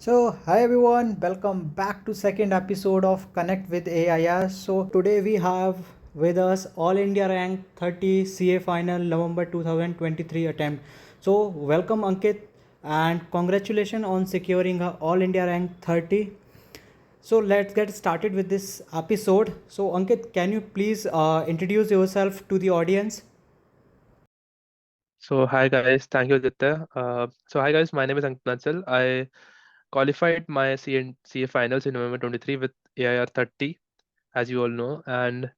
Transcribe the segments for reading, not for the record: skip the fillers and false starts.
Hi everyone, welcome back to second episode of Connect with AIR. So today we have with us All India Rank 30 CA Final November 2023 attempt. So welcome Ankit and congratulations on securing a All India Rank 30. So let's get started with this episode. So Ankit, can you please introduce yourself to the audience? So hi guys, thank you Aditya. Hi guys, my name is Ankit Nansal. I qualified my CA finals in November 23 with AIR 30, as you all know, and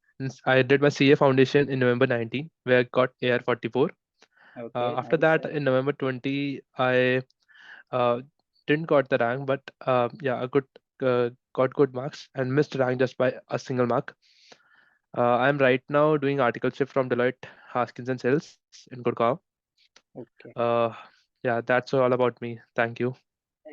I did my CA foundation in November 19, where I got AIR 44. Okay, After nice. that, in November 20, I uh, didn't got the rank, but yeah, got good marks and missed rank just by a single mark. I'm right now doing articleship from Deloitte Haskins and Sales in Gurgaon. Okay. Uh, yeah, that's all about me. Thank you.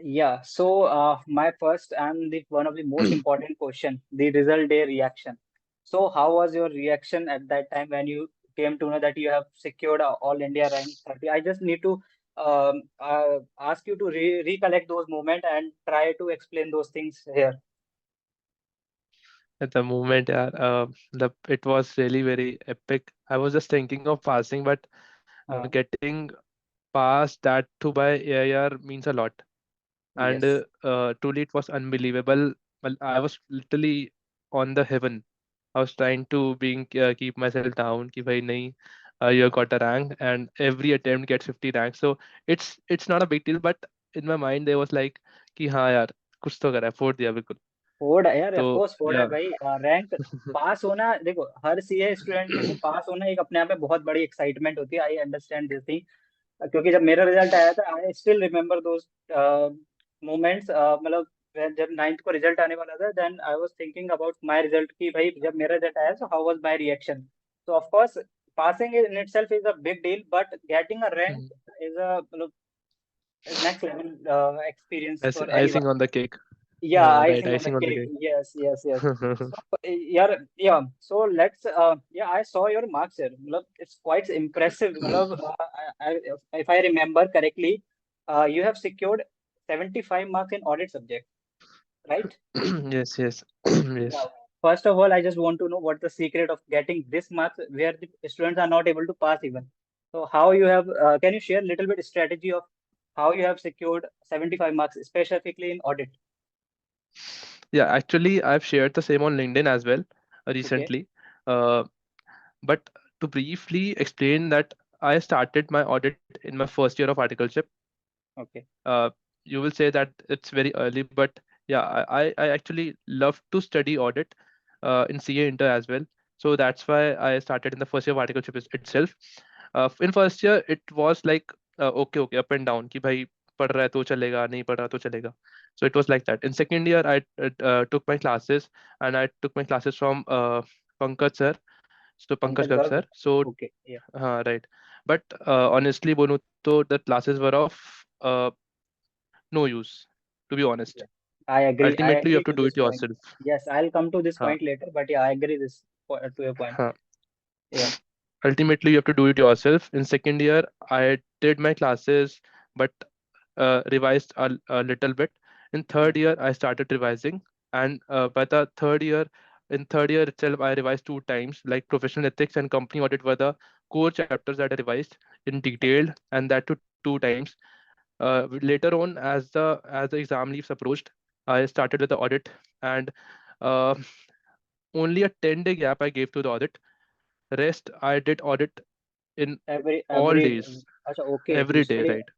Yeah, so my first and the one of the most important question, the result day reaction. So how was your reaction at that time when you came to know that you have secured a All India rank 30? I just need to ask you to recollect those moments and try to explain those things here. At the moment, yeah, it was really very epic. I was just thinking of passing, but Uh, getting past that too by AIR means a lot. And yes, truly, it was unbelievable. Well, I was literally on the heaven. I was trying to keep myself down. Ki bhai nahi, you have got a rank, and every attempt gets 50 ranks. So it's not a big deal, but in my mind there was like कि हाँ यार कुछ तो करा है फोड़ दिया बिल्कुल. फोर्ड है यार, ऑफ तो कोर्स फोर्ड है yeah. भाई। रैंक पास होना, देखो हर सीए स्टूडेंट के लिए पास होना एक अपने आप में बहुत बड़ी एक्साइटमेंट होती है। आई अंडरस्टैंड दिस थिंग, क्योंकि जब मेरा रिजल्ट आया था I still remember those moments. मतलब जब नाइन्थ को रिजल्ट आने वाला था, then I was thinking about my result कि भाई जब मेरा रिजल्ट आया तो हाउ वाज माय रिएक्शन। तो of course passing in itself is a big deal, but getting a rank is a मतलब next level experience for Icing anyone. on the cake. Yeah, Right, icing on the icing on the cake. cake. Yes, yes, yes. So, yeah, yeah. So let's. Yeah, I saw your marks here. Matlab, it's quite impressive. Matlab, if I remember correctly, you have secured 75 marks in audit subject, right? Yes, yes, Yeah. yes. First of all, I just want to know what the secret of getting this marks where the students are not able to pass even. So how you have? Can you share a little bit strategy of how you have secured 75 marks specifically in audit? Yeah, actually, I've shared the same on LinkedIn as well Okay. recently. Uh, but to briefly explain that I started my audit in my first year of articleship. Okay. Uh, you will say that it's very early, but yeah, I actually love to study audit in CA Inter as well. So that's why I started in the first year of articleship itself. In first year, it was like okay, up and down. कि भाई पढ़ रहा है तो चलेगा, नहीं पढ़ रहा तो चलेगा. So it was like that. In second year, I took my classes and I took my classes from Pankaj sir. So Pankaj Pankaj Garg Garg. sir. So Okay, yeah. right. But honestly, बोलूं तो the classes were of no use, to be honest. Yeah. I agree. I Ultimately, you have agree to to do this it point. yourself. Yes, I'll come to this Huh. point later, but yeah, I agree to your point. Huh. Yeah. Ultimately, you have to do it yourself. In second year, I did my classes, but revised a little bit. In third year, I started revising, and by the third year itself, I revised two times. Like professional ethics and company audit were the core chapters that I revised in detail, and that to two times. Later on, as the exam leaves approached, I started with the audit, and uh, only a 10-day gap I gave to the audit. Rest I did audit in all Every days, acha, okay, you every day, study. right?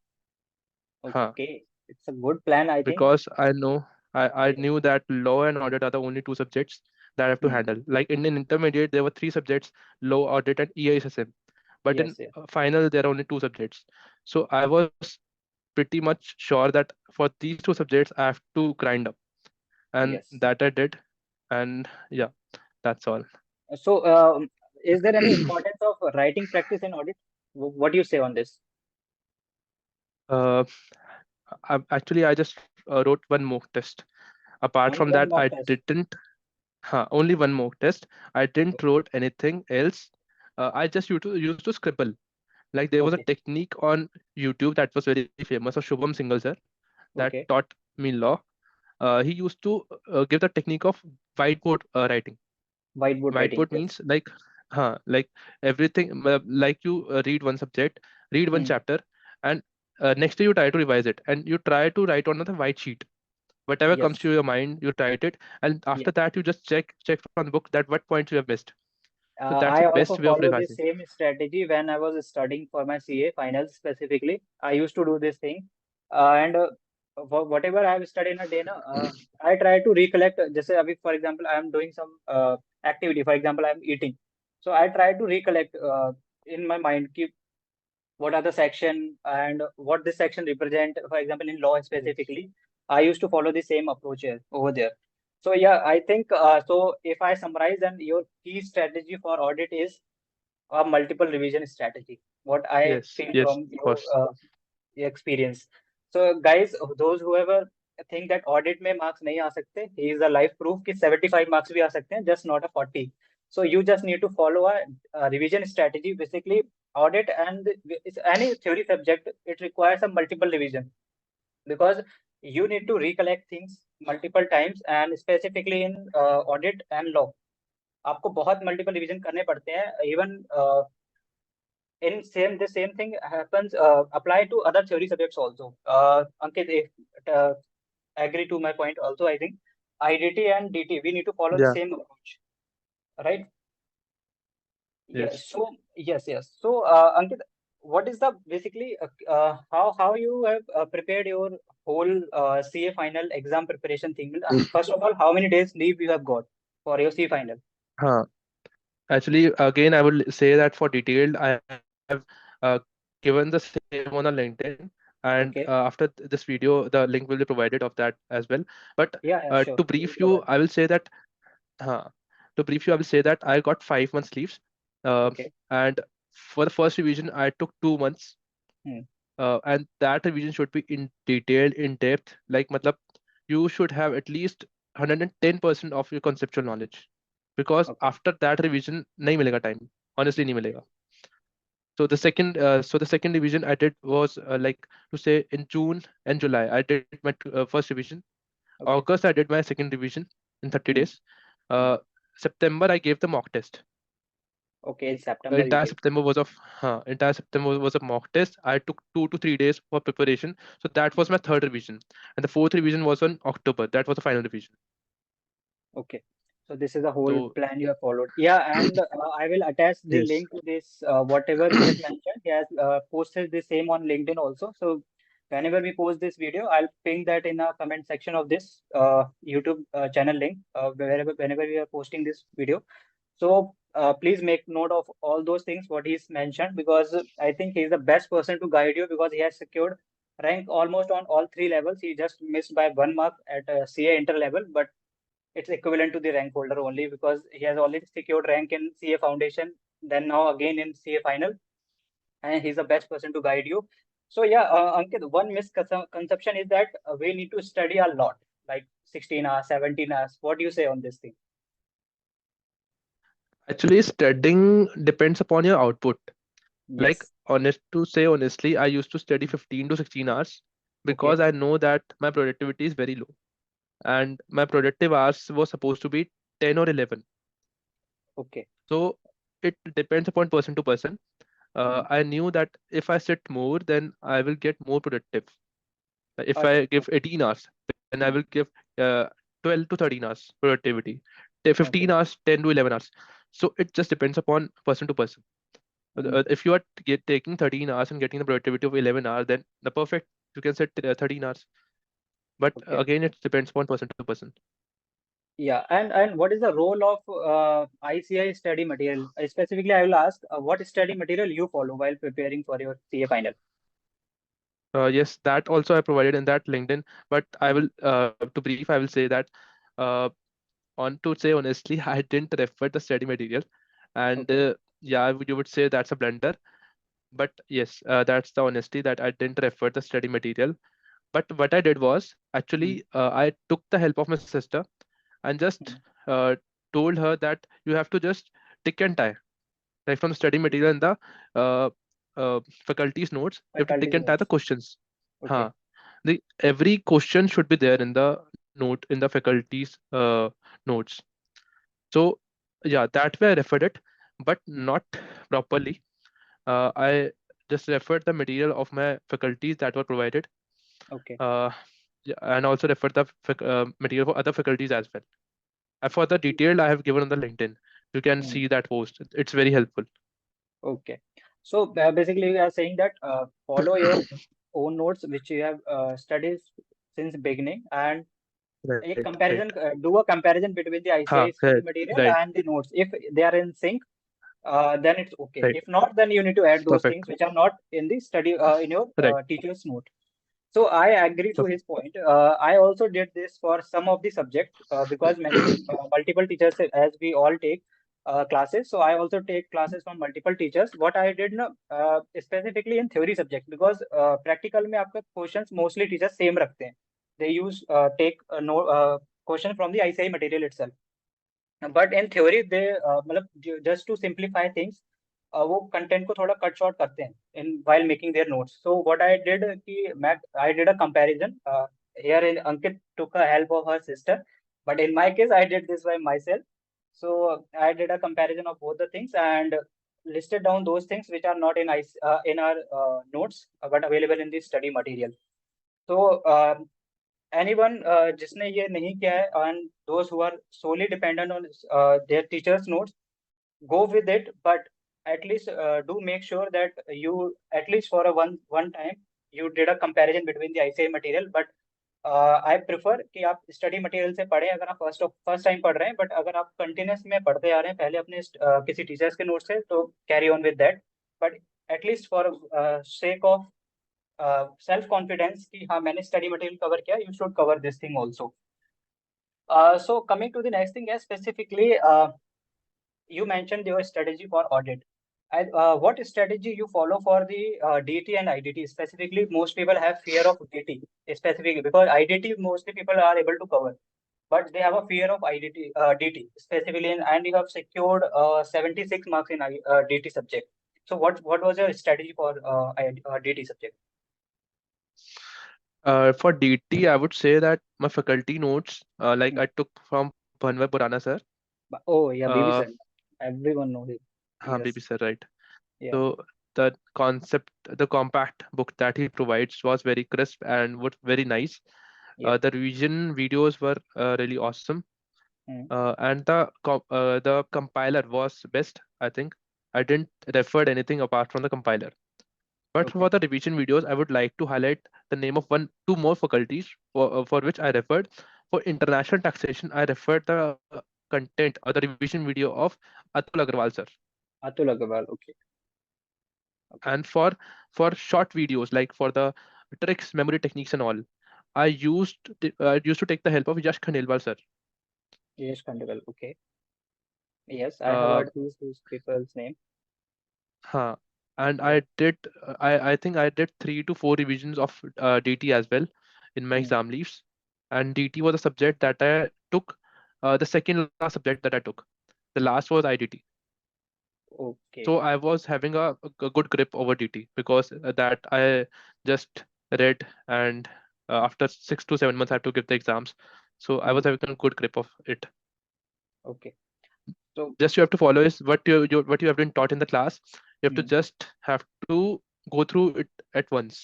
Huh. Okay. It's a good plan, I think. Because I Yeah. knew that law and audit are the only two subjects that I have to Hmm. handle. Like in intermediate, there were three subjects: law, audit, and EISSM. But in Yes, yeah. final, there are only two subjects. So I was pretty much sure that for these two subjects, I have to grind up, and Yes. that I did. And yeah, that's all. So, is there any importance of writing practice in audit? What do you say on this? uh, I just wrote one mock test. Apart Only from one that, mock I test. didn't. Only one mock test. I didn't wrote anything else. I just used to scribble. Like there was a Okay. technique on YouTube that was very famous of Shubham Singhal sir that Okay. taught mean law, he used to give the technique of whiteboard writing. Whiteboard writing, Whiteboard yes. means like everything, like you read one subject, read one Hmm. chapter, and next day you try to revise it, and you try to write on the white sheet. Whatever comes Yes. to your mind, you write it, and Yeah. after that you just check from the book that what points you have missed. So that's the I also best way of follow the revising. same strategy when I was studying for my CA finals specifically. I used to do this thing, and whatever I have studied in a day, na, I try to recollect. Just abhi, for example, I am doing some activity. For example, I am eating, so I try to recollect in my mind ki what are the section and what this section represent. For example, in law Yes. specifically, I used to follow the same approach here over there. So yeah, I think so. If I summarize, then your key strategy for audit is a multiple revision strategy. What I Yes, feel yes, from of course. your experience. So guys, those whoever think that audit में marks नहीं आ सकते, he is a life proof कि 75 marks भी आ सकते हैं, just not a 40. So you just need to follow a revision strategy. Basically, audit and it's any theory subject, it requires a multiple revision because you need to recollect things multiple times, and specifically in audit and law आपको बहुत multiple revision करने पड़ते हैं even in same the same thing happens apply to other theory subjects also. Ankit, if uh, agree to my point also, I think IDT and DT we need to follow the Yeah, same approach, right? Yeah. yes. So yes. So Ankit, what is the basically how you have prepared your whole CA final exam preparation thing? First of all, how many days leave you have got for your CA final? Huh. Actually, again, I would say that for detailed, I have given the same on the LinkedIn, and Okay. after this video, the link will be provided of that as well. But Yeah, to sure. You brief will you, provide. I will say that uh, I will say that I got 5 months leaves, Okay. and for the first revision, I took 2 months, Hmm. and that revision should be in detailed, in depth. Like, matlab, you should have at least 110% of your conceptual knowledge, because Okay. after that revision, nahi milega time. Honestly, nahi milega. So the second revision I did was like to say in June and July I did my first revision. Okay. August I did my second revision in 30 Hmm. days. Hmm. Uh, September I gave the mock test. Okay. In September you gave. Entire September was a mock test. I took 2 to 3 days for preparation. So that was my third revision, and the fourth revision was on October. That was the final revision. Okay. So this is the whole So plan you have followed. Yeah, and I will attach the yes, link to this, whatever he has mentioned. He has posted the same on LinkedIn also. So whenever we post this video, I'll ping that in the comment section of this YouTube channel link, whenever we are posting this video. So please make note of all those things what he's mentioned because I think he's the best person to guide you because he has secured rank almost on all three levels. He just missed by 1 mark at CA inter level, but it's equivalent to the rank holder only because he has already secured rank in CA Foundation, then now again in CA Final, and he's the best person to guide you. So yeah, Ankit, one misconception is that we need to study a lot, like 16 hours, 17 hours. What do you say on this thing? actually, studying depends upon your output. Like, Yes. honestly, I used to study 15 to 16 hours Okay. because I know that my productivity is very low, and my productive hours was supposed to be 10 or 11. Okay. So it depends upon person to person. Hmm. I knew that if I sit more, then I will get more productive. If I Achha. give 18 hours, then I will Hmm. give uh, 12 to 13 hours productivity. 15 Okay. hours, 10 to 11 hours. So it just depends upon person to person. Hmm. If you are taking 13 hours and getting the productivity of 11 hours, then the perfect, you can set 13 hours. But Okay. again, it depends upon person to person. Yeah, and what is the role of ICI study material? Specifically, I will ask what study material you follow while preparing for your CA final. Yes, that also I provided in that LinkedIn. But I Hmm. will, to brief, I will say that uh, on to say honestly, I didn't refer the study material, and Okay. yeah, you would say that's a blunder. But yes, that's the honesty that I didn't refer the study material. But what I did was Hmm. actually I took the help of my sister and just Hmm. uh, told her that you have to just tick and tie, like from the study material and the uh, faculty's notes, you have to tick Faculty's and tie the notes. questions. Okay. Huh. the every question should be there in the note in the faculty's notes. So yeah, that way I referred it, but not properly. I just referred the material of my faculties that were provided, Okay. uh, yeah, and also referred the material for other faculties as well. And for the detailed, I have given on the LinkedIn. You can Hmm. see that post. It's very helpful. Okay. So basically, we are saying that follow your own notes which you have studied since beginning, and a Right, right. comparison, do a comparison between the Ha, ICI study correct. material Right, and the notes. If they are in sync, then it's okay. right. If not, then you need to add those things Perfect. which are not in the study in your Right. teacher's note. So I agree to Perfect. his point. I also did this for some of the subject because many multiple teachers, as we all take classes. So I also take classes from multiple teachers. What I did now, specifically in theory subject, because practical में आपका questions mostly teachers same रखते हैं. They use take no question from the ICI material itself. But in theory they मतलब just to simplify things वो content को थोड़ा cut short करते हैं in while making their notes so what I did कि मैं I did a comparison here in Ankit took a help of her sister but in my case I did this by myself so I did a comparison of both the things and listed down those things which are not in our notes but available in the study material so anyone जिसने ये नहीं किया है and those who are solely dependent on their teachers notes go with it but at least do make sure that you at least for a one time you did a comparison between the ICI material but I prefer कि आप study material से पढ़ें अगर आप first time पढ़ रहे हैं but अगर आप कंटिन्यूस में पढ़ते आ रहे हैं पहले अपने किसी टीचर्स के नोट से तो carry on with that but at least for sake of self confidence कि हाँ मैंने स्टडी मटेरियल कवर किया you should cover this thing also so coming to the next thing is specifically you mentioned your strategy for audit what strategy you follow for the DT and IDT specifically most people have fear of DT specifically because IDT mostly people are able to cover but they have a fear of IDT DT specifically and you have secured 76 marks in DT subject so what was your strategy for DT subject For DT, I would say that my faculty notes, like Hmm. I took from Bhanwar Purana sir. Oh yeah, BB Uh, sir. Everyone knows it. BB Yes. sir, right? Yeah. So the concept, the compact book that he provides was very crisp and was very nice. Yeah. The revision videos were really awesome, Mm. and the compiler was best. I think I didn't referred anything apart from the compiler. But Okay. for the revision videos, I would like to highlight the name of two more faculties for which I referred. For international taxation, I referred the content or the revision video of Atul Agrawal sir. Atul Agarwal. Okay. Okay. And for short videos, like for the tricks, memory techniques, and all, I used to take the help of Yash Khandelwal sir. Yes, Khandelwal. Okay. Yes, I have Uh, heard these people's name. huh. And Yeah. I think I did 3 to 4 revisions of DT as well in my Mm. exam leaves. And DT was a subject that I took, the second last subject that I took. The last was IDT. Okay. So I was having a good grip over DT because that I just read, and after 6 to 7 months I have to give the exams. So I was Mm. having a good grip of it. Okay. So. Just you have to follow is what you have been taught in the class. You have to Mm. just have to go through it at once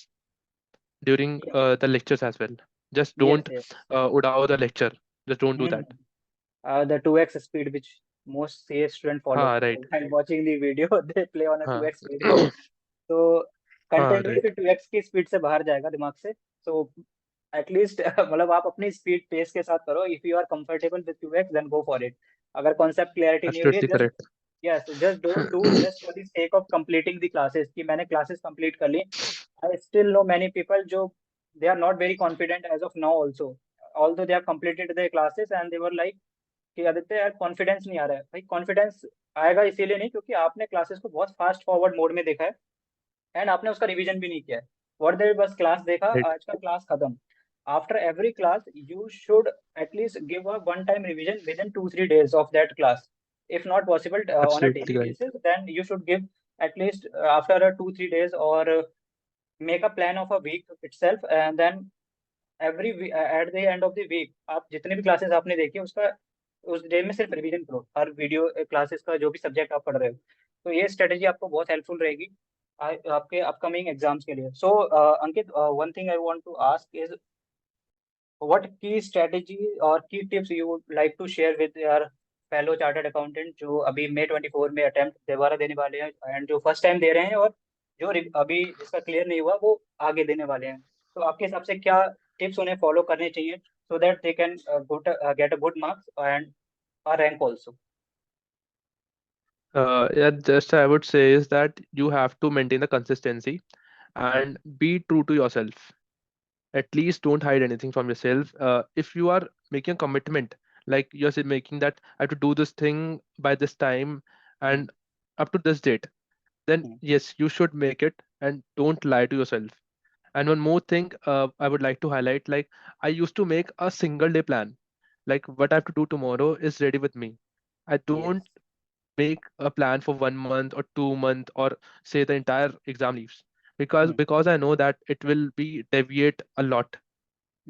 during Yeah. the lectures as well. Just Yes. don't Yes. udao the lecture. Just don't do Mm. that. The 2x speed which most CS students follow Right. while watching the video, they play on a हाँ 2x speed. तो हाँ content भी right. फिर 2x की speed से बाहर जाएगा दिमाग से सो एटलीस्ट मतलब आप अपनी स्पीड पेस के साथ करो if you are comfortable with 2x then go for it अगर कॉन्सेप्ट क्लैरिटी नहीं हो रही है Absolutely just correct. Yes just don't do just for the sake of completing the classes कि मैंने क्लासेस कंप्लीट कर ली I still know many people जो they are not very confident as of now also although they have completed their classes and they were like कि आदित्य यार confidence नहीं आ रहा है भाई कॉन्फिडेंस आएगा इसीलिए नहीं क्योंकि आपने क्लासेस को बहुत फास्ट फॉरवर्ड मोड में देखा है एंड आपने उसका रिवीजन भी नहीं किया है व्हाट देयर बस क्लास देखा Right. आज का क्लास खत्म after every class you should at least give a one time revision with in 2-3 days of that class if not possible on a Absolutely daily right. basis then you should give at least after 2-3 days or make a plan of a week itself and then at the end of the week आप जितने भी classes आपने देखी उसका उस day में सिर्फ revision करो, हर वीडियो क्लासेस का जो भी सब्जेक्ट आप पढ़ रहे हो। तो ये स्ट्रेटेजी आपको बहुत हेल्पफुल रहेगी आपके अपकमिंग एग्जाम्स के लिए। So Ankit, one thing I want to ask is what key strategy और key tips you would like to share with your fellow chartered accountant जो अभी मई 24 में अटेम्प्ट दोबारा देने वाले हैं एंड जो फर्स्ट टाइम दे रहे हैं, और जो अभी जिसका क्लियर नहीं हुआ वो आगे देने वाले हैं। तो आपके हिसाब से क्या टिप्स उन्हें फॉलो करने चाहिए so that they can get a good marks and a rank also? Yeah, just I would say is that you have to maintain the consistency and be true to yourself. At least don't hide anything from yourself. If you are making a commitment, like you're making that I have to do this thing by this time and up to this date, then yes, you should make it and don't lie to yourself. And one more thing, I would like to highlight, like I used to make a single day plan, like what I have to do tomorrow is ready with me. I don't Yes. make a plan for 1 month or 2 month or say the entire exam leaves, because I know that it will be deviate a lot.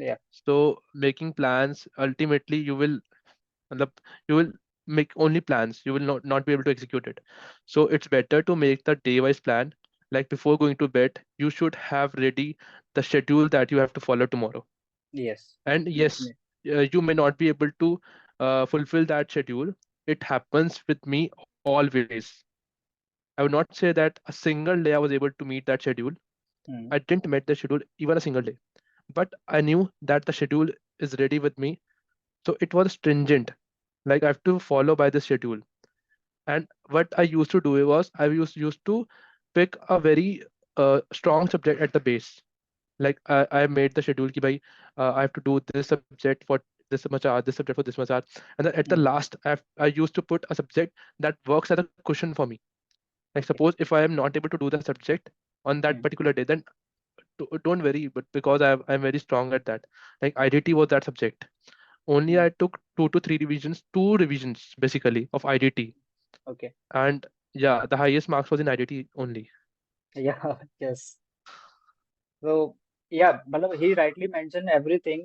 Yeah. So making plans, ultimately matlab, you will make only plans, you will not be able to execute it. So it's better to make the day wise plan. Like before going to bed you should have ready the schedule that you have to follow tomorrow. Yes. And yes, Definitely. you may not be able to fulfill that schedule. It happens with me always. I would not say that a single day I was able to meet that schedule. I didn't meet the schedule even a single day, but I knew that the schedule is ready with me. So it was stringent. Like I have to follow by the schedule. And what I used to do was I used to pick a very strong subject at the base. Like I made the schedule ki bhai, I have to do this subject for this much hour, this subject for this much hour, and then at the last I used to put a subject that works as a cushion for me. Like suppose if I am not able to do the subject on that particular day, then don't worry, but because I'm very strong at that. Like IDT was that subject. Only I took two revisions basically of IDT, Okay. and yeah, the highest marks was in IDT only. Yeah. Yes. So yeah, मतलब he rightly mentioned everything,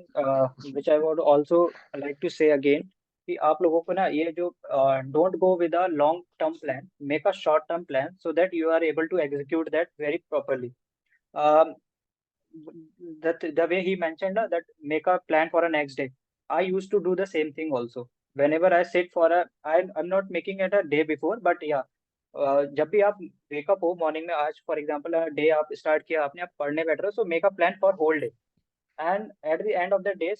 which I would also like to say again कि आप लोगों को ना ये जो don't go with a long term plan, make a short term plan so that you are able to execute that very properly. Um, that the way he mentioned that make a plan for a next day. I used to do the same thing also. Whenever I sit for I'm not making it a day before, but yeah, जब भी आप wake up हो morning में, आज for example day आप start किया आपने, आप पढ़ने बैठ रहे हो, so make a plan for whole day and at the end of the day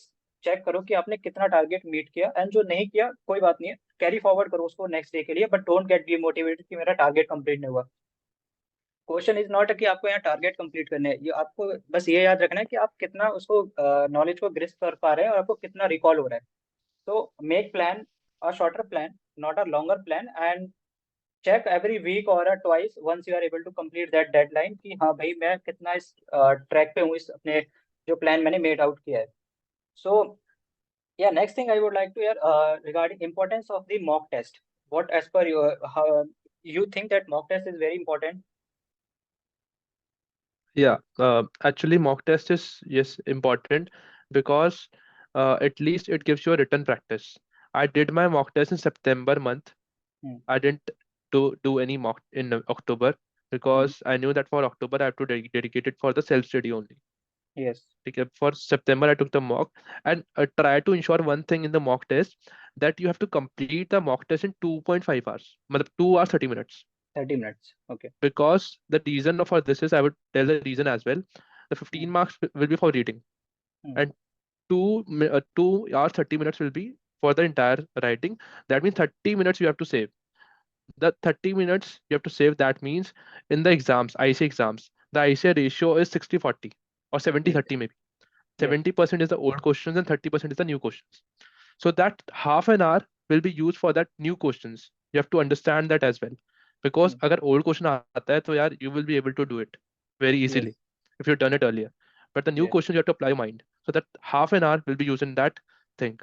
check करो कि आपने कितना टारगेट मीट किया, एंड जो नहीं किया कोई बात नहीं है, कैरी फॉरवर्ड करो उसको नेक्स्ट डे के लिए, बट डोंट गेट डिमोटिवेटेड कि मेरा टारगेट कंप्लीट नहीं हुआ। क्वेश्चन इज नॉट कि आपको यहाँ टारगेट कंप्लीट करने हैं, ये आपको बस ये याद रखना है कि आप कितना उसको नॉलेज को ग्रिस्प कर पा रहे हैं और आपको कितना रिकॉल हो रहा है। तो make plan a shorter plan, not a longer plan, and check every week और twice once you are able to complete that deadline कि हाँ भाई मैं कितना इस ट्रैक पे हूँ, इस अपने जो प्लान मैंने मेड आउट किया है। सो yeah, next thing I would like to hear regarding importance of the mock test. What as per your how you think that mock test is very important? Yeah, actually, mock test is yes important because at least it gives you a written practice. I did my mock test in September month. Hmm. I didn't do any mock in October Hmm. because I knew that for October I have to dedicate it for the self study only. Yes. Okay, for September I took the mock and try to ensure one thing in the mock test, that you have to complete the mock test in 2.5 hours, matlab 2 hours 30 minutes. 30 minutes. Okay. Because the reason for this is, I would tell the reason as well. The 15 marks will be for reading, Hmm. and 2 hours 30 minutes will be for the entire writing. That means 30 minutes you have to save. The 30 minutes you have to save, that means in the exams, ICA exams, the ICA ratio is 60-40 or Yes. 70-30 maybe. Yes. 70% is the old questions and 30% is the new questions. So that half an hour will be used for that new questions. You have to understand that as well. Because Hmm. अगर old question आता है तो यार you will be able to do it very Yes. easily if you've done it earlier. But the new Yes. questions you have to apply your mind. So that half an hour will be used in that thing.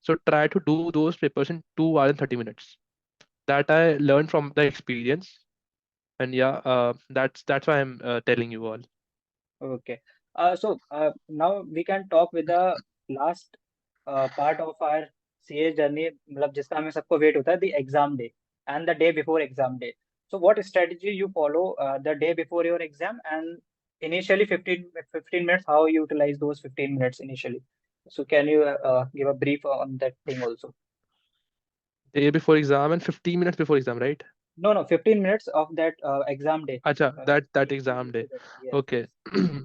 So try to do those papers in 2 hours and 30 minutes. That I learned from the experience. And yeah, that's why I'm telling you all. Okay. Now we can talk with the last part of our CA journey, मतलब जिसका हमें सबको wait होता है, the exam day and the day before exam day. So what strategy you follow the day before your exam, and initially 15 minutes, how you utilize those 15 minutes initially? So can you give a brief on that thing also? Day before exam and 15 minutes before exam, right? No, 15 minutes of that exam day. Acha, Uh, that day exam day. before that. Yes, Okay. yes.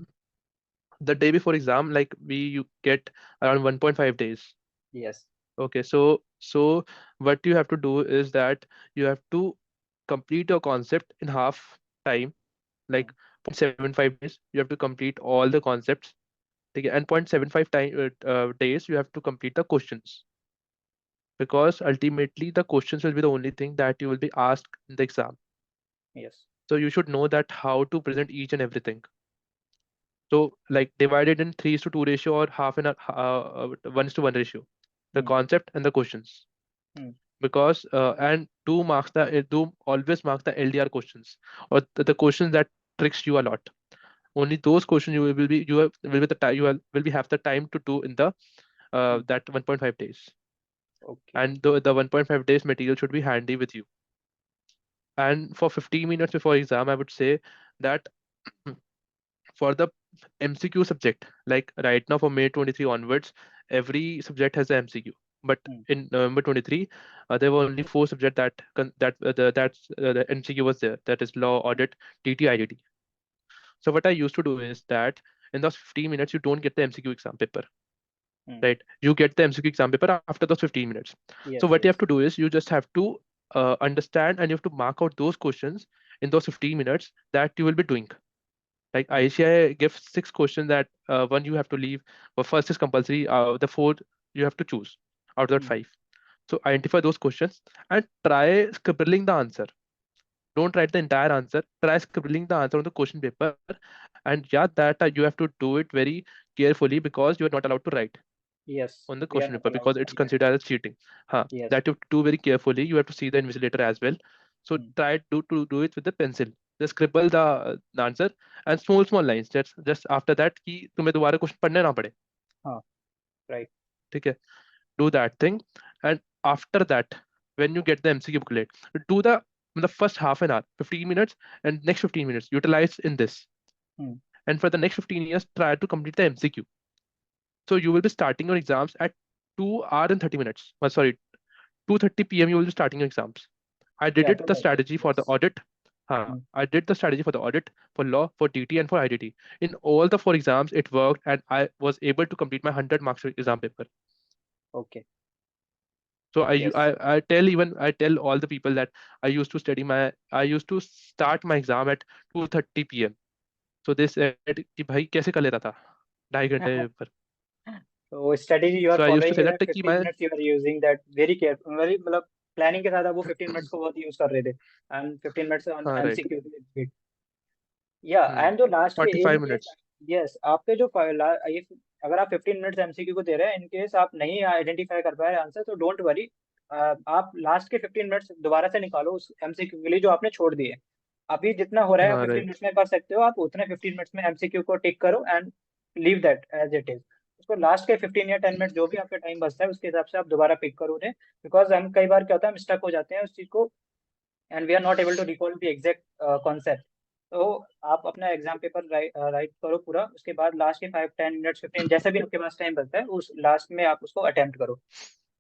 The day before exam, like you get around 1.5 days. Yes. Okay, so what you have to do is that you have to complete your concept in half time, Hmm. like 0.75 days. You have to complete all the concepts. Okay, and 0.75 days you have to complete the questions, because ultimately the questions will be the only thing that you will be asked in the exam. Yes. So you should know that how to present each and everything. So like divided in 3:2 ratio or half in a 1:1 ratio, the Hmm. concept and the questions. Hmm. Because and do always mark the LDR questions, or the questions that tricks you a lot. Only those questions you will be you have, will be the time will be have the time to do in the Hmm. that 1.5 days. Okay. And the 1.5 days material should be handy with you. And for 15 minutes before exam, I would say that for the MCQ subject, like right now for May 23 onwards, every subject has an MCQ. But Hmm. in November 23, there were only four subjects the MCQ was there. That is law, audit, TT, IDT. So what I used to do is that in those 15 minutes, you don't get the MCQ exam paper, Hmm. right? You get the MCQ exam paper after those 15 minutes. So Yes, what you have yes. to do is you just have to understand, and you have to mark out those questions in those 15 minutes that you will be doing. Like Hmm. ICI gives six questions that one you have to leave, but first is compulsory. The four you have to choose out of that Hmm. five. So identify those questions and try scribbling the answer. Don't write the entire answer. Try scribbling the answer on the question paper, and yeah, that you have to do it very carefully, because you are not allowed to write Yes, on the we are question not paper allowed because to it's write considered as cheating. Huh. Yes. That you have to do very carefully. You have to see the invigilator as well. So Hmm. try to do it with the pencil. Just scribble the answer and small lines. Just after that कि तुम्हें दोबारा question पढ़ने ना पड़े. Huh. Right. ठीक है. Do that thing, and after that, when you get the MCQ booklet, do the first half an hour, 15 minutes, and next 15 minutes utilize in this. Hmm. And for the next 15 years, try to complete the MCQ. So you will be starting your exams at 2 hours and 30 minutes. Sorry, 2:30 p.m. you will be starting your exams. I did Yeah, it to the that. strategy for the Yes. audit. Hmm. I did the strategy for the audit, for law, for TT, and for IDT. In all the four exams, it worked, and I was able to complete my 100 marks exam paper. Okay. So Yes. I tell all the people that I used to start my exam at 2:30 p.m. So they said कि भाई कैसे कर लेता था 2.5 घंटे में paper. So strategy you are So I used to following say in that that कि 15 मैं minutes you are using that very careful, very मतलब planning के साथ आप वो 15 minutes को बहुत यूज कर रहे थे, and 15 minutes on हाँ right. MCQ bit. या एंड जो लास्ट के इन 45 केस, minutes. यस आपके जो if अगर आप 15 मिनट्स एमसीक्यू को दे रहे हैं, इन केस आप नहीं आइडेंटिफाई कर पाए आंसर, तो डोंट वरी, आप लास्ट के 15 मिनट्स दोबारा से निकालो उस एमसीक्यू के लिए जो आपने छोड़ दिए. अभी जितना हो रहा है आप हाँ 15 right. मिनट्स में कर सकते हो, आप उतने 15 मिनट्स में एमसीक्यू को टिक करो and leave that as it is. उसको लास्ट के 15 या 10 मिनट जो भी आपका टाइम बचता है उसके हिसाब से आप दोबारा पिक करो उन्हें, बिकॉज हम कई बार क्या होता है, हम स्टक हो जाते हैं उस चीज को and we are not able to recall the exact concept. तो आप अपना एग्जाम पेपर राइट करो पूरा, उसके बाद लास्ट के 5 10 मिनट्स 15 जैसे भी आपके पास टाइम बचता है उस लास्ट में आप उसको अटेम्प्ट करो.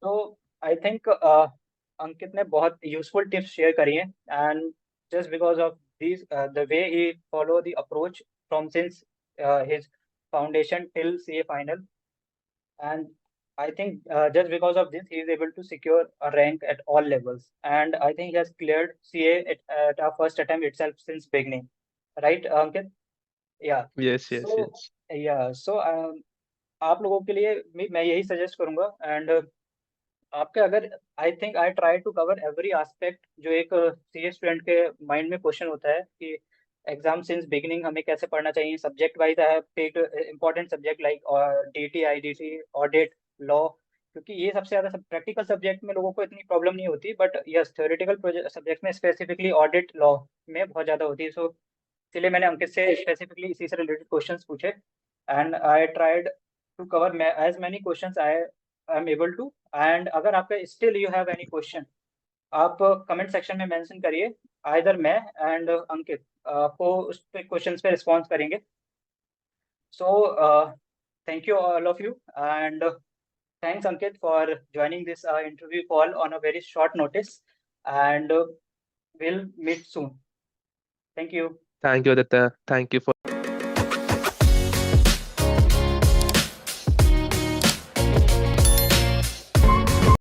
तो आई थिंक अंकित ने बहुत यूजफुल टिप्स शेयर करी हैं, and just because of this the way he follow the approach from since his foundation till CA final, and I think just because of this, he is able to secure a rank at all levels. And I think he has cleared CA at our first attempt itself since beginning. Right, Ankit? Yeah. Yes, yes, So, yes. yeah. So, आप लोगों के लिए मैं यही suggest करूंगा, and आपके अगर I think I try to cover every aspect जो एक सीए स्टूडेंट के माइंड में क्वेश्चन होता है कि एग्जाम सिंस बिगिनिंग हमें कैसे पढ़ना चाहिए. Subject wise I have picked important subject like DT IDT audit law, क्योंकि ये सबसे ज्यादा प्रैक्टिकल सब्जेक्ट में लोगों को इतनी प्रॉब्लम नहीं होती, बट यस थ्योरेटिकल सब्जेक्ट में स्पेसिफिकली ऑडिट लॉ में बहुत ज्यादा होती है. सो इसलिए मैंने अंकित से स्पेसिफिकली इसी से रिलेटेड क्वेश्चंस पूछे. and I tried to cover as many questions I am able to. And अगर आपका still you have any question, आप कमेंट सेक्शन में मेंशन करिए, आइदर मैं एंड अंकित आपको उस पे क्वेश्चंस पे रिस्पॉन्स करेंगे. So thank you all of you, and thanks Ankit for joining this interview call on a very short notice, and we'll meet soon. Thank you. Thank you, Aditya. Thank you for